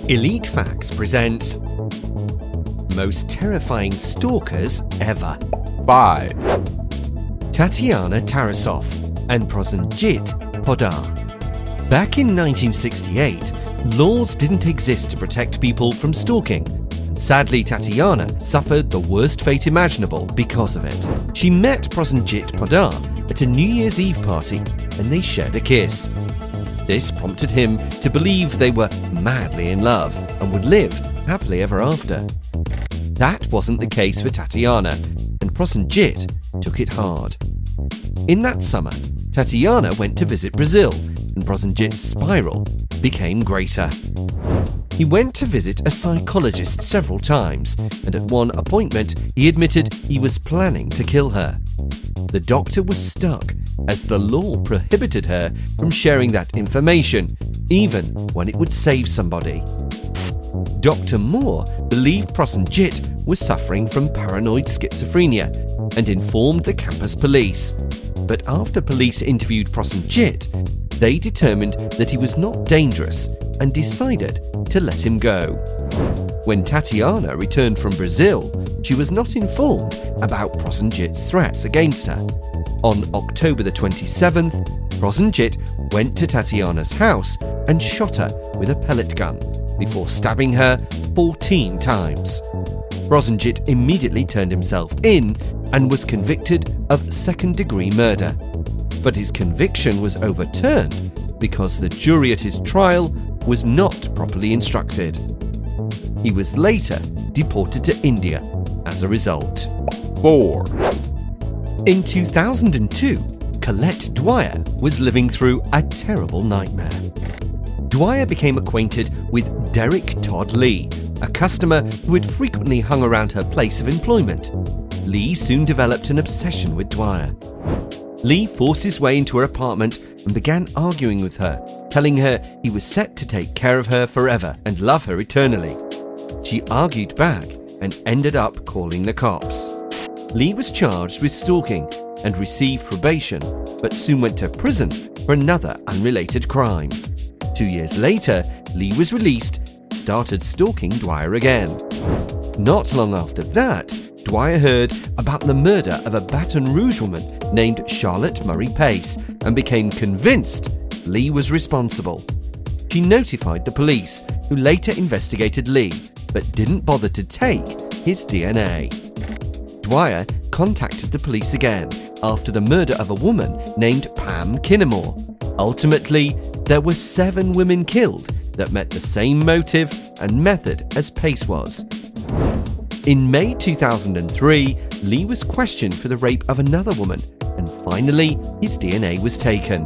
Elite Facts presents Most Terrifying Stalkers Ever. 5. Tatiana Tarasov and Prosenjit Podar. Back in 1968, laws didn't exist to protect people from stalking. Sadly, Tatiana suffered the worst fate imaginable because of it. She met Prosenjit Podar at a New Year's Eve party and they shared a kiss. This prompted him to believe they were madly in love and would live happily ever after. That wasn't the case for Tatiana, and Prosenjit took it hard. In that summer, Tatiana went to visit Brazil, and Prosenjit's spiral became greater. He went to visit a psychologist several times, and at one appointment he admitted he was planning to kill her. The doctor was stuck, as the law prohibited her from sharing that information, even when it would save somebody. Dr. Moore believed Prosenjit was suffering from paranoid schizophrenia and informed the campus police. But after police interviewed Prosenjit, they determined that he was not dangerous and decided to let him go. When Tatiana returned from Brazil, she was not informed about Prosenjit's threats against her. On October the 27th, Prosenjit went to Tatiana's house and shot her with a pellet gun before stabbing her 14 times. Prosenjit immediately turned himself in and was convicted of second-degree murder. But his conviction was overturned because the jury at his trial was not properly instructed. He was later deported to India as a result. 4. In 2002, Colette Dwyer was living through a terrible nightmare. Dwyer became acquainted with Derek Todd Lee, a customer who had frequently hung around her place of employment. Lee soon developed an obsession with Dwyer. Lee forced his way into her apartment and began arguing with her, telling her he was set to take care of her forever and love her eternally. She argued back and ended up calling the cops. Lee was charged with stalking and received probation, but soon went to prison for another unrelated crime. 2 years later, Lee was released and started stalking Dwyer again. Not long after that, Dwyer heard about the murder of a Baton Rouge woman named Charlotte Murray Pace and became convinced Lee was responsible. She notified the police, who later investigated Lee, but didn't bother to take his DNA. Dwyer contacted the police again after the murder of a woman named Pam Kinnemore. Ultimately, there were 7 women killed that met the same motive and method as Pace was. In May 2003, Lee was questioned for the rape of another woman, and finally his DNA was taken.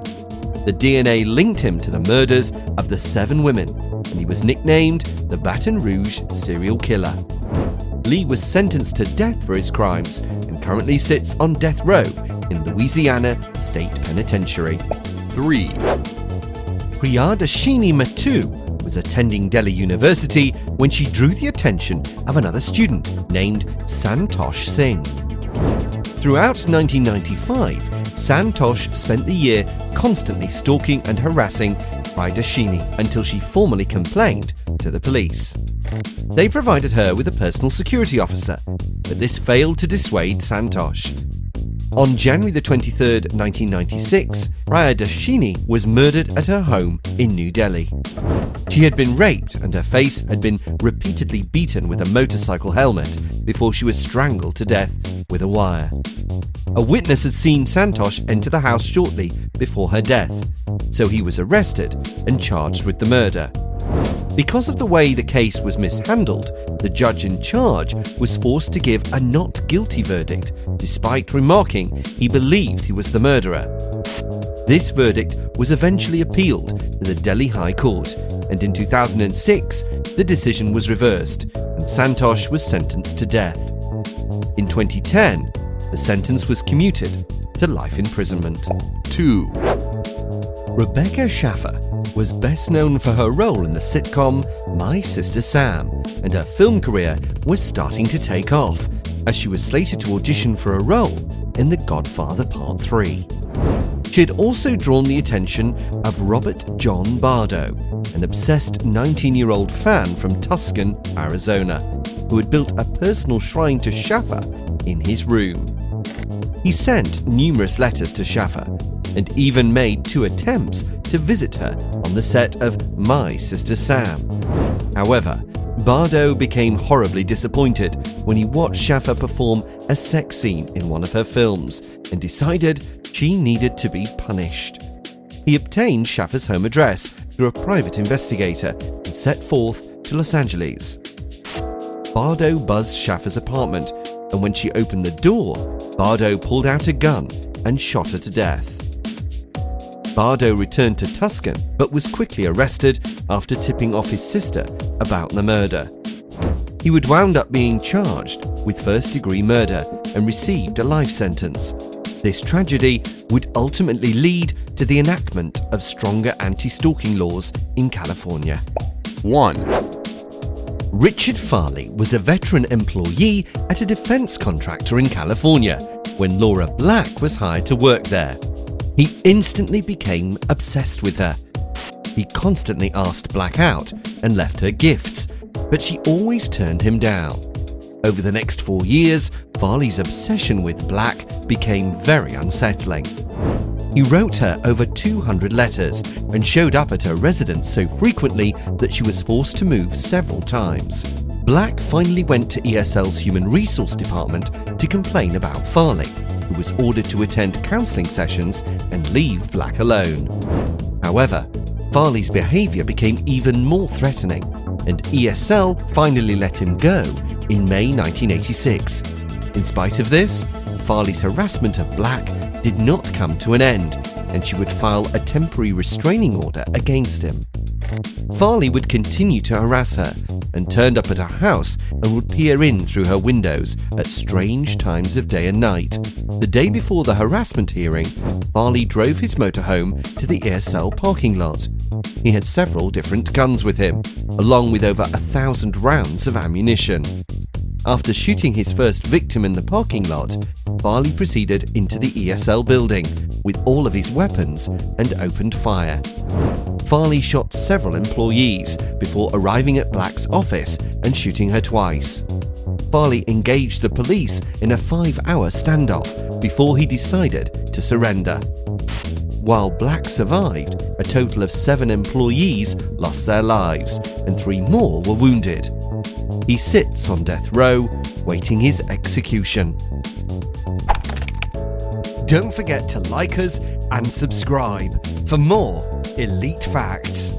The DNA linked him to the murders of the 7 women, and he was nicknamed the Baton Rouge serial killer. Lee was sentenced to death for his crimes and currently sits on death row in Louisiana State Penitentiary. 3. Priyadashini Mattu was attending Delhi University when she drew the attention of another student named Santosh Singh. Throughout 1995, Santosh spent the year constantly stalking and harassing Priyadashini until she formally complained to the police. They provided her with a personal security officer, but this failed to dissuade Santosh. On January the 23rd, 1996, Priyadashini was murdered at her home in New Delhi. She had been raped and her face had been repeatedly beaten with a motorcycle helmet before she was strangled to death with a wire. A witness had seen Santosh enter the house shortly before her death, so he was arrested and charged with the murder. Because of the way the case was mishandled, the judge in charge was forced to give a not guilty verdict, despite remarking he believed he was the murderer. This verdict was eventually appealed to the Delhi High Court, and in 2006, the decision was reversed, and Santosh was sentenced to death. In 2010, the sentence was commuted to life imprisonment. 2. Rebecca Schaffer was best known for her role in the sitcom My Sister Sam, and her film career was starting to take off, as she was slated to audition for a role in The Godfather Part 3. She She had also drawn the attention of Robert John Bardo, an obsessed 19-year-old fan from Tucson, Arizona, who had built a personal shrine to Schaffer in his room. He sent numerous letters to Schaffer and even made 2 attempts to visit her on the set of My Sister Sam. However, Bardo became horribly disappointed when he watched Schaffer perform a sex scene in one of her films and decided she needed to be punished. He obtained Schaffer's home address through a private investigator and set forth to Los Angeles. Bardo buzzed Schaffer's apartment, and when she opened the door, Bardo pulled out a gun and shot her to death. Bardo returned to Tucson but was quickly arrested after tipping off his sister about the murder. He would wound up being charged with first-degree murder and received a life sentence. This tragedy would ultimately lead to the enactment of stronger anti-stalking laws in California. 1. Richard Farley was a veteran employee at a defense contractor in California when Laura Black was hired to work there. He instantly became obsessed with her. He constantly asked Black out and left her gifts, but she always turned him down. Over the next 4 years, Farley's obsession with Black became very unsettling. He wrote her over 200 letters and showed up at her residence so frequently that she was forced to move several times. Black finally went to ESL's Human Resource Department to complain about Farley, who was ordered to attend counseling sessions and leave Black alone. However, Farley's behavior became even more threatening, and ESL finally let him go in May 1986. In spite of this, Farley's harassment of Black did not come to an end, and she would file a temporary restraining order against him. Farley would continue to harass her and turned up at her house and would peer in through her windows at strange times of day and night. The day before the harassment hearing, Farley drove his motorhome to the ESL parking lot. He had several different guns with him, along with over 1,000 rounds of ammunition. After shooting his first victim in the parking lot, Farley proceeded into the ESL building with all of his weapons and opened fire. Farley shot several employees before arriving at Black's office and shooting her twice. Farley engaged the police in a 5-hour standoff before he decided to surrender. While Black survived, a total of 7 employees lost their lives and 3 more were wounded. He sits on death row, waiting his execution. Don't forget to like us and subscribe for more elite facts.